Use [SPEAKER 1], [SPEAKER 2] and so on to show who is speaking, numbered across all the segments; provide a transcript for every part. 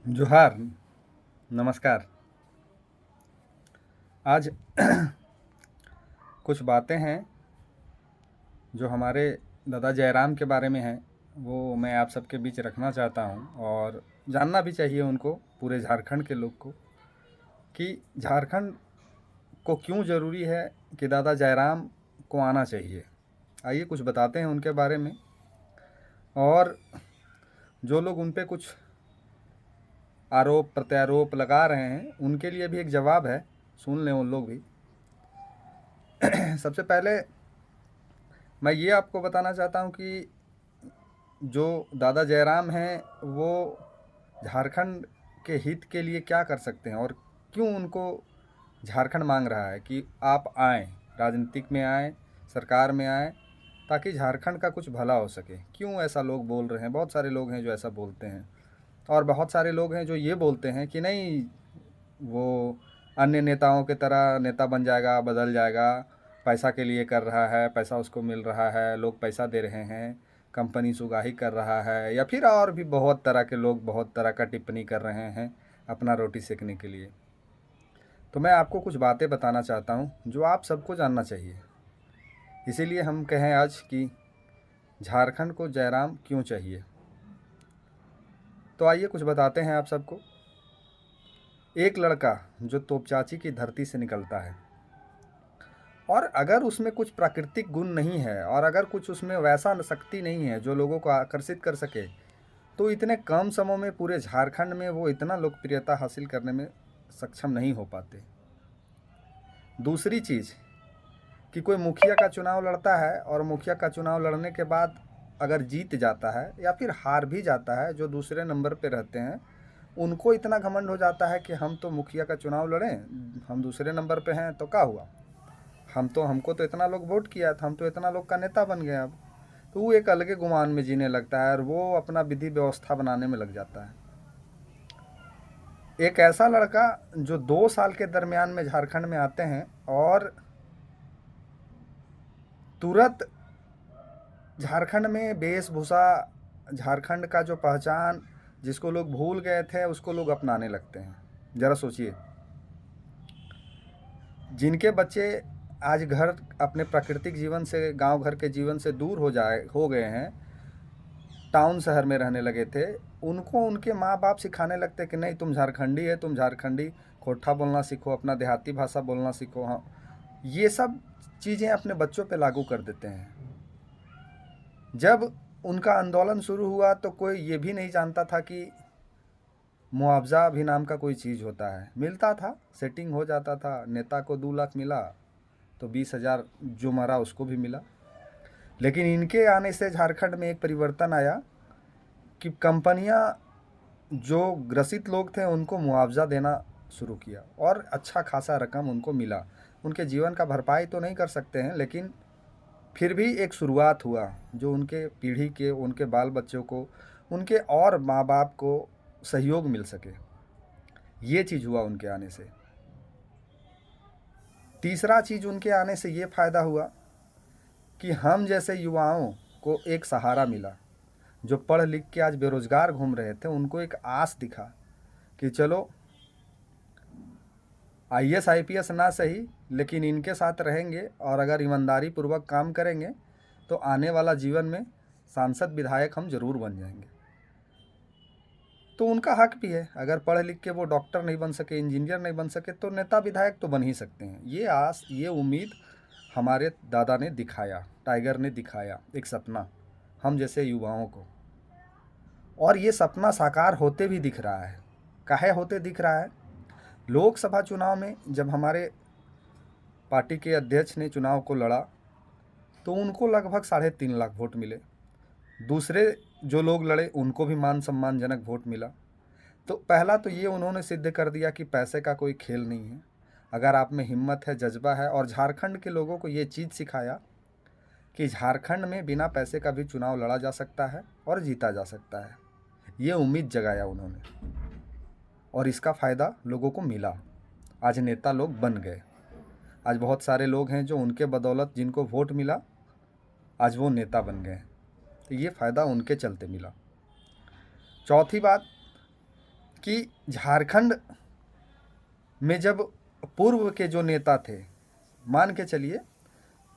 [SPEAKER 1] जोहार, नमस्कार। आज कुछ बातें हैं जो हमारे दादा जयराम के बारे में हैं, वो मैं आप सबके बीच रखना चाहता हूँ और जानना भी चाहिए उनको, पूरे झारखंड के लोग को, कि झारखंड को क्यों ज़रूरी है कि दादा जयराम को आना चाहिए। आइए कुछ बताते हैं उनके बारे में, और जो लोग उन पे कुछ आरोप प्रत्यारोप लगा रहे हैं उनके लिए भी एक जवाब है, सुन लें उन लोग भी। सबसे पहले मैं ये आपको बताना चाहता हूँ कि जो दादा जयराम हैं वो झारखंड के हित के लिए क्या कर सकते हैं, और क्यों उनको झारखंड मांग रहा है कि आप आएँ, राजनीतिक में आएँ, सरकार में आएँ, ताकि झारखंड का कुछ भला हो सके। क्यों ऐसा लोग बोल रहे हैं? बहुत सारे लोग हैं जो ऐसा बोलते हैं, और बहुत सारे लोग हैं जो ये बोलते हैं कि नहीं, वो अन्य नेताओं की तरह नेता बन जाएगा, बदल जाएगा, पैसा के लिए कर रहा है, पैसा उसको मिल रहा है, लोग पैसा दे रहे हैं, कंपनी सुगाही कर रहा है, या फिर और भी बहुत तरह के लोग बहुत तरह का टिप्पणी कर रहे हैं अपना रोटी सेकने के लिए। तो मैं आपको कुछ बातें बताना चाहता हूँ जो आप सबको जानना चाहिए। इसीलिए हम कहें आज कि झारखंड को जयराम क्यों चाहिए। तो आइए कुछ बताते हैं आप सबको। एक लड़का जो तोपचाची की धरती से निकलता है, और अगर उसमें कुछ प्राकृतिक गुण नहीं है, और अगर कुछ उसमें वैसा शक्ति नहीं है जो लोगों को आकर्षित कर सके, तो इतने कम समय में पूरे झारखंड में वो इतना लोकप्रियता हासिल करने में सक्षम नहीं हो पाते। दूसरी चीज़ कि कोई मुखिया का चुनाव लड़ता है, और मुखिया का चुनाव लड़ने के बाद अगर जीत जाता है या फिर हार भी जाता है, जो दूसरे नंबर पे रहते हैं उनको इतना घमंड हो जाता है कि हम तो मुखिया का चुनाव लड़ें, हम दूसरे नंबर पे हैं तो क्या हुआ, हमको तो इतना लोग वोट किया था, हम तो इतना लोग का नेता बन गए अब। तो वो एक अलगे गुमान में जीने लगता है और वो अपना विधि व्यवस्था बनाने में लग जाता है। एक ऐसा लड़का जो 2 साल के दरमियान में झारखंड में आते हैं और तुरंत झारखंड में वेशभूषा, झारखंड का जो पहचान जिसको लोग भूल गए थे उसको लोग अपनाने लगते हैं। ज़रा सोचिए, जिनके बच्चे आज घर अपने प्राकृतिक जीवन से, गांव घर के जीवन से दूर हो गए हैं, टाउन शहर में रहने लगे थे, उनको उनके माँ बाप सिखाने लगते कि नहीं, तुम झारखंडी है, तुम झारखंडी खोटा बोलना सीखो, अपना देहाती भाषा बोलना सीखो। हाँ, ये सब चीज़ें अपने बच्चों पे लागू कर देते हैं। जब उनका आंदोलन शुरू हुआ तो कोई ये भी नहीं जानता था कि मुआवजा भी नाम का कोई चीज़ होता है। मिलता था, सेटिंग हो जाता था, नेता को 2 लाख मिला तो 20,000 जो मरा उसको भी मिला। लेकिन इनके आने से झारखंड में एक परिवर्तन आया कि कंपनियां जो ग्रसित लोग थे उनको मुआवजा देना शुरू किया, और अच्छा खासा रकम उनको मिला। उनके जीवन का भरपाई तो नहीं कर सकते हैं, लेकिन फिर भी एक शुरुआत हुआ जो उनके पीढ़ी के, उनके बाल बच्चों को, उनके और माँ बाप को सहयोग मिल सके। ये चीज़ हुआ उनके आने से। तीसरा चीज़ उनके आने से ये फ़ायदा हुआ कि हम जैसे युवाओं को एक सहारा मिला। जो पढ़ लिख के आज बेरोज़गार घूम रहे थे उनको एक आस दिखा कि चलो, आईएएस आईपीएस ना सही, लेकिन इनके साथ रहेंगे और अगर ईमानदारी पूर्वक काम करेंगे तो आने वाला जीवन में सांसद विधायक हम ज़रूर बन जाएंगे। तो उनका हक भी है, अगर पढ़ लिख के वो डॉक्टर नहीं बन सके, इंजीनियर नहीं बन सके, तो नेता विधायक तो बन ही सकते हैं। ये आस, ये उम्मीद हमारे दादा ने दिखाया, टाइगर ने दिखाया एक सपना हम जैसे युवाओं को, और ये सपना साकार होते भी दिख रहा है। काहे होते दिख रहा है? लोकसभा चुनाव में जब हमारे पार्टी के अध्यक्ष ने चुनाव को लड़ा तो उनको लगभग 3.5 लाख वोट मिले। दूसरे जो लोग लड़े उनको भी मान सम्मानजनक वोट मिला। तो पहला तो ये उन्होंने सिद्ध कर दिया कि पैसे का कोई खेल नहीं है, अगर आप में हिम्मत है, जज्बा है, और झारखंड के लोगों को ये चीज़ सिखाया कि झारखंड में बिना पैसे का भी चुनाव लड़ा जा सकता है और जीता जा सकता है। ये उम्मीद जगाया उन्होंने, और इसका फ़ायदा लोगों को मिला। आज नेता लोग बन गए। आज बहुत सारे लोग हैं जो उनके बदौलत, जिनको वोट मिला, आज वो नेता बन गए। तो ये फ़ायदा उनके चलते मिला। चौथी बात कि झारखंड में जब पूर्व के जो नेता थे, मान के चलिए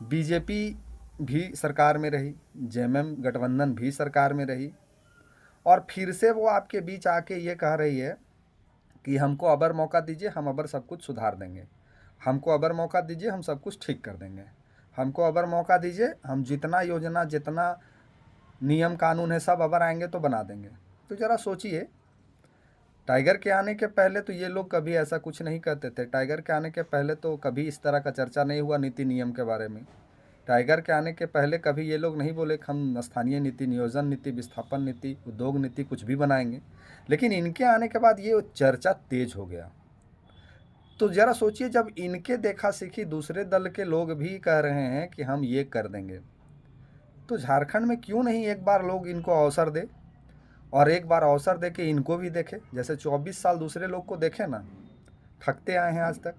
[SPEAKER 1] बीजेपी भी सरकार में रही, जेएमएम गठबंधन भी सरकार में रही, और फिर से वो आपके बीच आके ये कह रही है कि हमको अबर मौका दीजिए, हम अबर सब कुछ सुधार देंगे, हमको अबर मौका दीजिए, हम सब कुछ ठीक कर देंगे, हमको अबर मौका दीजिए, हम जितना योजना जितना नियम कानून है सब अबर आएंगे तो बना देंगे। तो ज़रा सोचिए, टाइगर के आने के पहले तो ये लोग कभी ऐसा कुछ नहीं करते थे। टाइगर के आने के पहले तो कभी इस तरह का चर्चा नहीं हुआ नीति नियम के बारे में। टाइगर के आने के पहले कभी ये लोग नहीं बोले कि हम स्थानीय नीति, नियोजन नीति, विस्थापन नीति, उद्योग नीति कुछ भी बनाएंगे। लेकिन इनके आने के बाद ये चर्चा तेज हो गया। तो ज़रा सोचिए, जब इनके देखा सीखी दूसरे दल के लोग भी कह रहे हैं कि हम ये कर देंगे, तो झारखंड में क्यों नहीं एक बार लोग इनको अवसर दे, और एक बार अवसर दे के इनको भी देखे। जैसे 24 साल दूसरे लोग को देखे ना, ठगते आए हैं आज तक,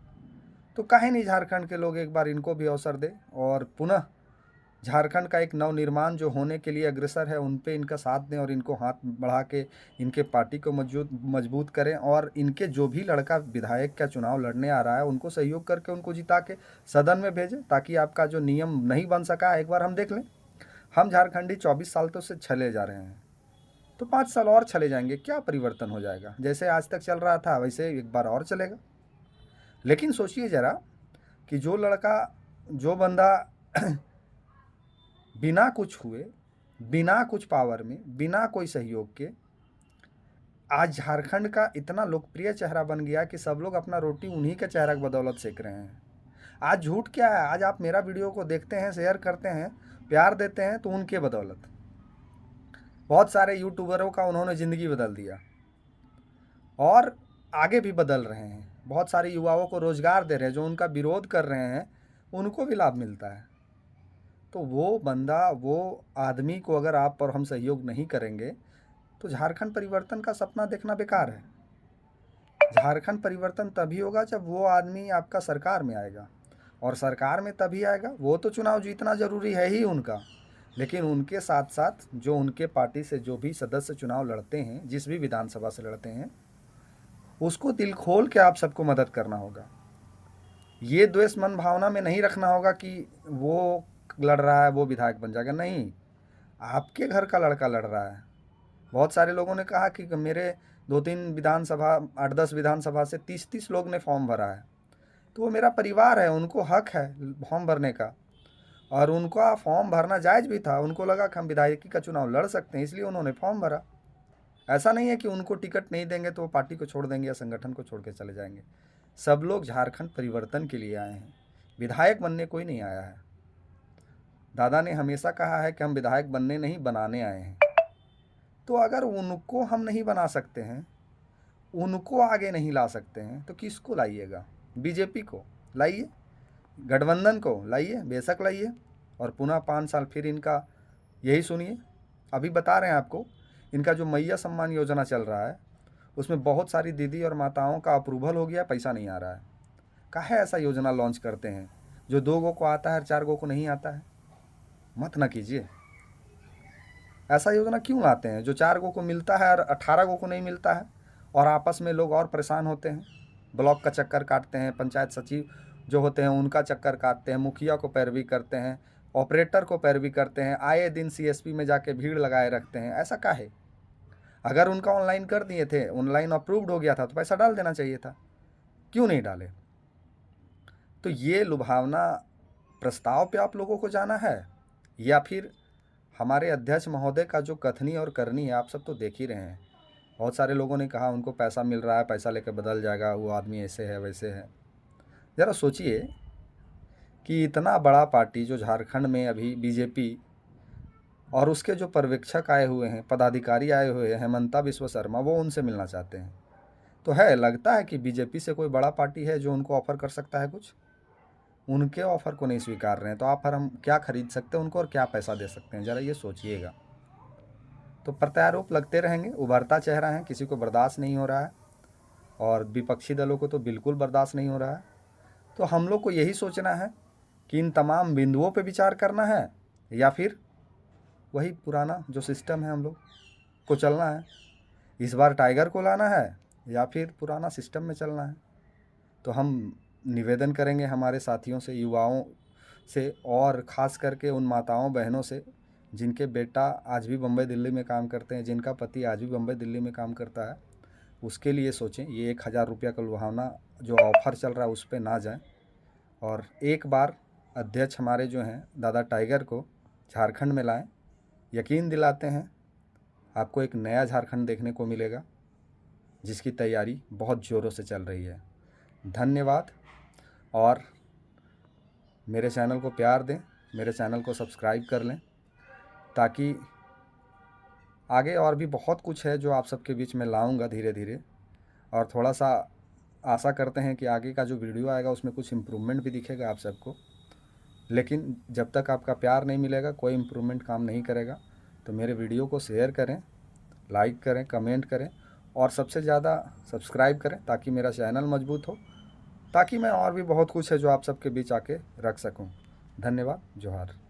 [SPEAKER 1] तो काहे नहीं झारखंड के लोग एक बार इनको भी अवसर दे, और पुनः झारखंड का एक नवनिर्माण जो होने के लिए अग्रसर है उन पे इनका साथ दें, और इनको हाथ बढ़ा के इनके पार्टी को मजबूत करें, और इनके जो भी लड़का विधायक का चुनाव लड़ने आ रहा है उनको सहयोग करके उनको जिता के सदन में भेजें, ताकि आपका जो नियम नहीं बन सका एक बार हम देख लें। हम झारखंडी 24 साल तो से छले जा रहे हैं, तो 5 साल और चले जाएंगे, क्या परिवर्तन हो जाएगा? जैसे आज तक चल रहा था वैसे एक बार और चलेगा। लेकिन सोचिए ज़रा कि जो लड़का, जो बंदा बिना कुछ हुए, बिना कुछ पावर में, बिना कोई सहयोग के आज झारखंड का इतना लोकप्रिय चेहरा बन गया कि सब लोग अपना रोटी उन्हीं के चेहरा की बदौलत सेक रहे हैं। आज झूठ क्या है, आज आप मेरा वीडियो को देखते हैं, शेयर करते हैं, प्यार देते हैं, तो उनके बदौलत बहुत सारे यूट्यूबरों का उन्होंने ज़िंदगी बदल दिया, और आगे भी बदल रहे हैं। बहुत सारे युवाओं को रोज़गार दे रहे हैं, जो उनका विरोध कर रहे हैं उनको भी लाभ मिलता है। तो वो बंदा, वो आदमी को अगर आप और हम सहयोग नहीं करेंगे तो झारखंड परिवर्तन का सपना देखना बेकार है। झारखंड परिवर्तन तभी होगा जब वो आदमी आपका सरकार में आएगा, और सरकार में तभी आएगा, वो तो चुनाव जीतना ज़रूरी है ही उनका, लेकिन उनके साथ साथ जो उनके पार्टी से जो भी सदस्य चुनाव लड़ते हैं, जिस भी विधानसभा से लड़ते हैं, उसको दिल खोल के आप सबको मदद करना होगा। ये द्वेष मन भावना में नहीं रखना होगा कि वो लड़ रहा है वो विधायक बन जाएगा, नहीं, आपके घर का लड़का लड़ रहा है। बहुत सारे लोगों ने कहा कि मेरे 2-3 विधानसभा, 8-10 विधानसभा से 30-30 लोग ने फॉर्म भरा है, तो वो मेरा परिवार है, उनको हक है फॉर्म भरने का, और उनका फॉर्म भरना जायज़ भी था। उनको लगा कि हम विधायकी का चुनाव लड़ सकते हैं, इसलिए उन्होंने फॉर्म भरा। ऐसा नहीं है कि उनको टिकट नहीं देंगे तो वो पार्टी को छोड़ देंगे या संगठन को छोड़ के चले जाएंगे। सब लोग झारखंड परिवर्तन के लिए आए हैं, विधायक बनने कोई नहीं आया है। दादा ने हमेशा कहा है कि हम विधायक बनने नहीं, बनाने आए हैं। तो अगर उनको हम नहीं बना सकते हैं, उनको आगे नहीं ला सकते हैं, तो किसको लाइएगा? बीजेपी को लाइए, गठबंधन को लाइए, बेशक लाइए, और पुनः 5 साल फिर इनका यही सुनिए। अभी बता रहे हैं आपको, इनका जो मैया सम्मान योजना चल रहा है उसमें बहुत सारी दीदी और माताओं का अप्रूवल हो गया, पैसा नहीं आ रहा है। काहे ऐसा योजना लॉन्च करते हैं जो 2 गो को आता है और 4 गो को नहीं आता है? मत ना कीजिए। ऐसा योजना क्यों लाते हैं जो 4 गो को मिलता है और 18 गो को नहीं मिलता है, और आपस में लोग और परेशान होते हैं, ब्लॉक का चक्कर काटते हैं, पंचायत सचिव जो होते हैं उनका चक्कर काटते हैं, मुखिया को पैरवी करते हैं, ऑपरेटर को पैरवी करते हैं, आए दिन सीएसपी में जाके भीड़ लगाए रखते हैं। ऐसा काहे? अगर उनका ऑनलाइन कर दिए थे, ऑनलाइन अप्रूव्ड हो गया था, तो पैसा डाल देना चाहिए था, क्यों नहीं डाले? तो ये लुभावना प्रस्ताव पे आप लोगों को जाना है, या फिर हमारे अध्यक्ष महोदय का जो कथनी और करनी है आप सब तो देख ही रहे हैं। बहुत सारे लोगों ने कहा उनको पैसा मिल रहा है, पैसा लेकर बदल जाएगा, वो आदमी ऐसे है वैसे है। ज़रा सोचिए कि इतना बड़ा पार्टी जो झारखंड में अभी बीजेपी, और उसके जो पर्यवेक्षक आए हुए हैं, पदाधिकारी आए हुए हैं, हेमंता बिस्वा शर्मा, वो उनसे मिलना चाहते हैं। तो है, लगता है कि बीजेपी से कोई बड़ा पार्टी है जो उनको ऑफ़र कर सकता है कुछ? उनके ऑफ़र को नहीं स्वीकार रहे हैं, तो आप पर हम क्या खरीद सकते हैं उनको, और क्या पैसा दे सकते हैं? ज़रा ये सोचिएगा। तो प्रत्यारोप लगते रहेंगे, उभरता चेहरा है, किसी को बर्दाश्त नहीं हो रहा है, और विपक्षी दलों को तो बिल्कुल बर्दाश्त नहीं हो रहा है। तो हम लोग को यही सोचना है कि इन तमाम बिंदुओं पे विचार करना है, या फिर वही पुराना जो सिस्टम है हम लोग को चलना है। इस बार टाइगर को लाना है या फिर पुराना सिस्टम में चलना है। तो हम निवेदन करेंगे हमारे साथियों से, युवाओं से, और ख़ास करके उन माताओं बहनों से जिनके बेटा आज भी बम्बई दिल्ली में काम करते हैं, जिनका पति आज भी बम्बई दिल्ली में काम करता है, उसके लिए सोचें। ये 1000 रुपया का लुभावना जो ऑफ़र चल रहा है उस पे ना जाएं, और एक बार अध्यक्ष हमारे जो हैं दादा टाइगर को झारखंड में लाएं। यकीन दिलाते हैं आपको एक नया झारखंड देखने को मिलेगा, जिसकी तैयारी बहुत ज़ोरों से चल रही है। धन्यवाद, और मेरे चैनल को प्यार दें, मेरे चैनल को सब्सक्राइब कर लें, ताकि आगे और भी बहुत कुछ है जो आप सबके बीच में लाऊंगा धीरे धीरे। और थोड़ा सा आशा करते हैं कि आगे का जो वीडियो आएगा उसमें कुछ इम्प्रूवमेंट भी दिखेगा आप सबको। लेकिन जब तक आपका प्यार नहीं मिलेगा कोई इम्प्रूवमेंट काम नहीं करेगा। तो मेरे वीडियो को शेयर करें, लाइक करें, कमेंट करें, और सबसे ज़्यादा सब्सक्राइब करें, ताकि मेरा चैनल मजबूत हो, ताकि मैं और भी बहुत कुछ है जो आप सबके बीच आके रख सकूं। धन्यवाद। जोहार।